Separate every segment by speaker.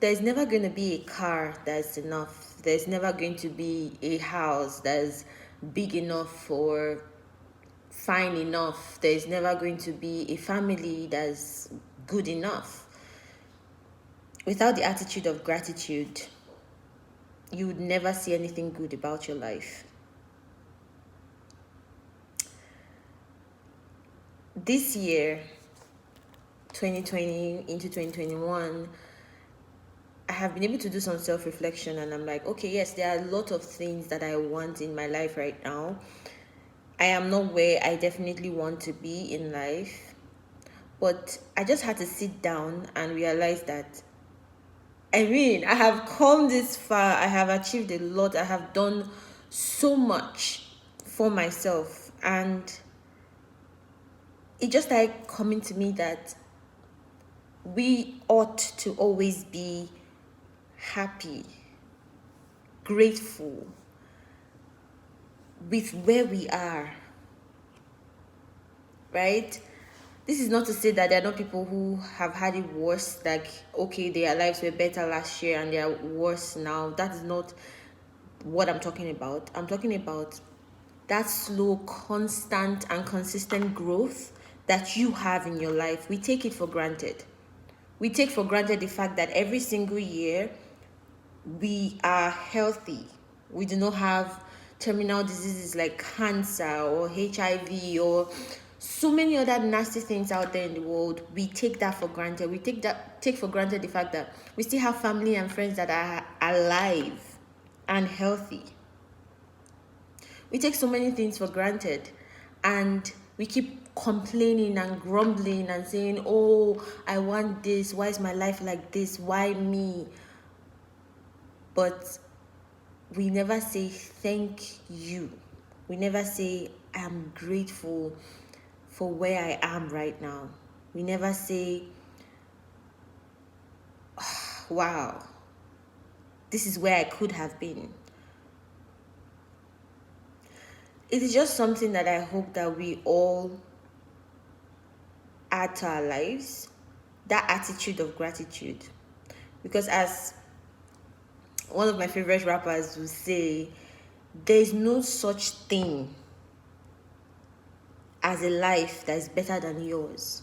Speaker 1: there's never going to be a car that's enough. There's never going to be a house that's big enough or fine enough. There's never going to be a family that's good enough. Without the attitude of gratitude, you would never see anything good about your life. This year, 2020 into 2021, I have been able to do some self-reflection, and I'm like, okay, yes, there are a lot of things that I want in my life right now. I am not where I definitely want to be in life, but I just had to sit down and realize that I have come this far. I have achieved a lot. I have done so much for myself, and it just like coming to me that we ought to always be happy, grateful with where we are, right? This is not to say that there are not people who have had it worse, like, okay, their lives were better last year and they are worse now. That is not what I'm talking about. I'm talking about that slow, constant, and consistent growth that you have in your life. We take it for granted. We take for granted the fact that every single year we are healthy. We do not have terminal diseases like cancer or HIV or so many other nasty things out there in the world. We take that for granted. We take for granted the fact that we still have family and friends that are alive and healthy. We take so many things for granted, and we keep complaining and grumbling and saying, oh, I want this, why is my life like this, why me? But we never say thank you. We never say I'm grateful for where I am right now. We never say, wow, this is where I could have been. It is just something that I hope that we all add to our lives, that attitude of gratitude. Because as one of my favorite rappers will say, there's no such thing as a life that is better than yours.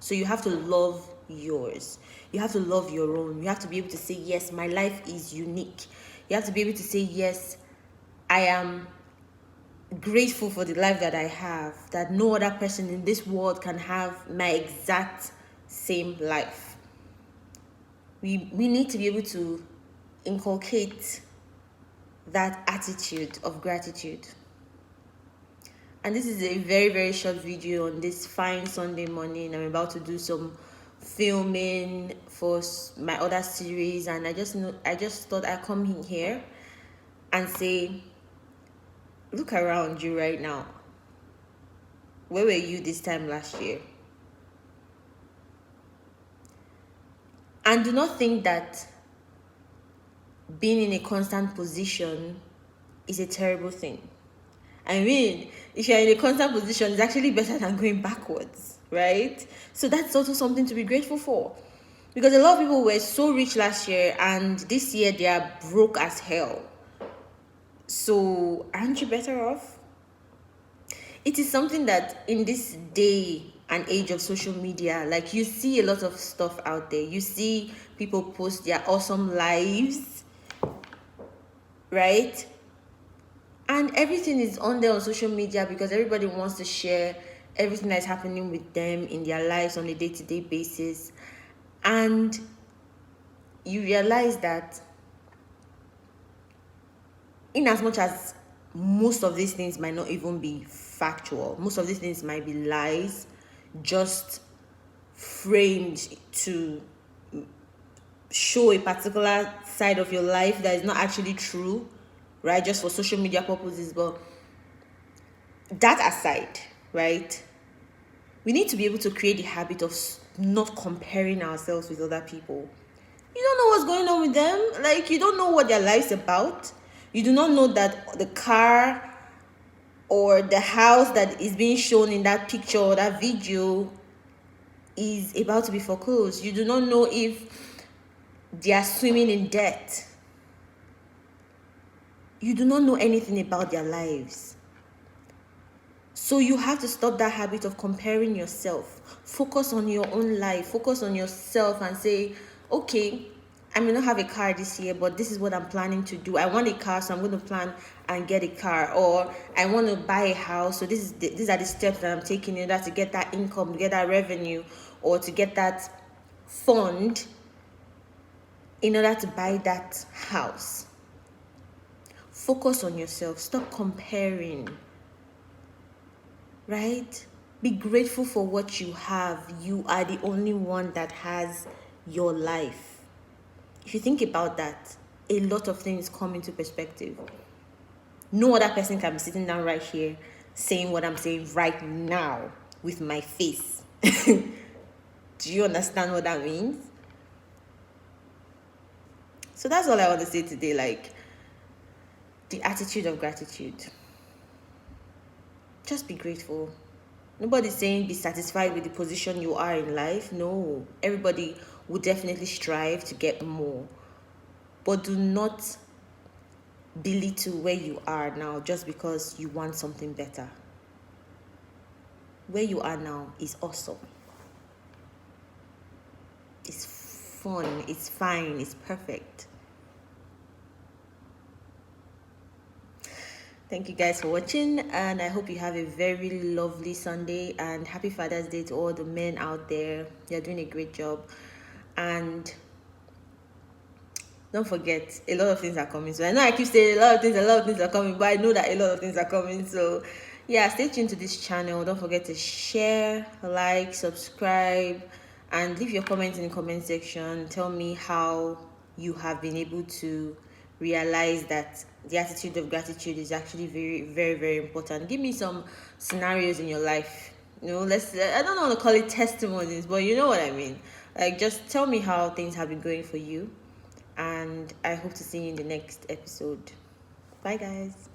Speaker 1: So you have to love yours. You have to love your own. You have to be able to say, yes, my life is unique. You have to be able to say, yes, I am grateful for the life that I have, that no other person in this world can have my exact same life. We need to be able to inculcate that attitude of gratitude. And this is a very, very short video on this fine Sunday morning. I'm about to do some filming for my other series, and I just thought I'd come in here and say, look around you right now. Where were you this time last year? And do not think that being in a constant position is a terrible thing. I mean, if you're in a constant position, it's actually better than going backwards, right? So that's also something to be grateful for. Because a lot of people were so rich last year, and this year they are broke as hell. So aren't you better off? It is something that in this day and age of social media, like, you see a lot of stuff out there. You see people post their awesome lives, right? And everything is on there on social media because everybody wants to share everything that's happening with them in their lives on a day-to-day basis. And you realize that in as much as most of these things might not even be factual, most of these things might be lies, just framed to show a particular side of your life that is not actually true, right? Just for social media purposes. But that aside, right? We need to be able to create the habit of not comparing ourselves with other people. You don't know what's going on with them. Like, you don't know what their life's about. You do not know that the car or the house that is being shown in that picture or that video is about to be foreclosed. You do not know if they are swimming in debt. You do not know anything about their lives. So you have to stop that habit of comparing yourself. Focus on your own life. Focus on yourself and say, okay, I may not have a car this year, but this is what I'm planning to do. I want a car, so I'm going to plan and get a car. Or I want to buy a house, so these are the steps that I'm taking in order to get that income, to get that revenue, or to get that fund in order to buy that house. Focus on yourself. Stop comparing. Right? Be grateful for what you have. You are the only one that has your life. If you think about that, a lot of things come into perspective. No other person can be sitting down right here saying what I'm saying right now with my face. Do you understand what that means? So that's all I want to say today. Like, the attitude of gratitude. Just be grateful. Nobody's saying be satisfied with the position you are in life. No, everybody would definitely strive to get more. But do not belittle where you are now just because you want something better. Where you are now is awesome. It's fun, it's fine, it's perfect. Thank you guys for watching, and I hope you have a very lovely Sunday, and happy Father's Day to all the men out there. You're doing a great job. And don't forget, a lot of things are coming. So I know I keep saying a lot of things are coming, but I know that a lot of things are coming. So yeah, stay tuned to this channel. Don't forget to share, like, subscribe, and leave your comments in the comment section. Tell me how you have been able to realize that the attitude of gratitude is actually very, very, very important. Give me some scenarios in your life. I don't want to call it testimonies, but you know what I mean. Like, just tell me how things have been going for you, and I hope to see you in the next episode. Bye guys.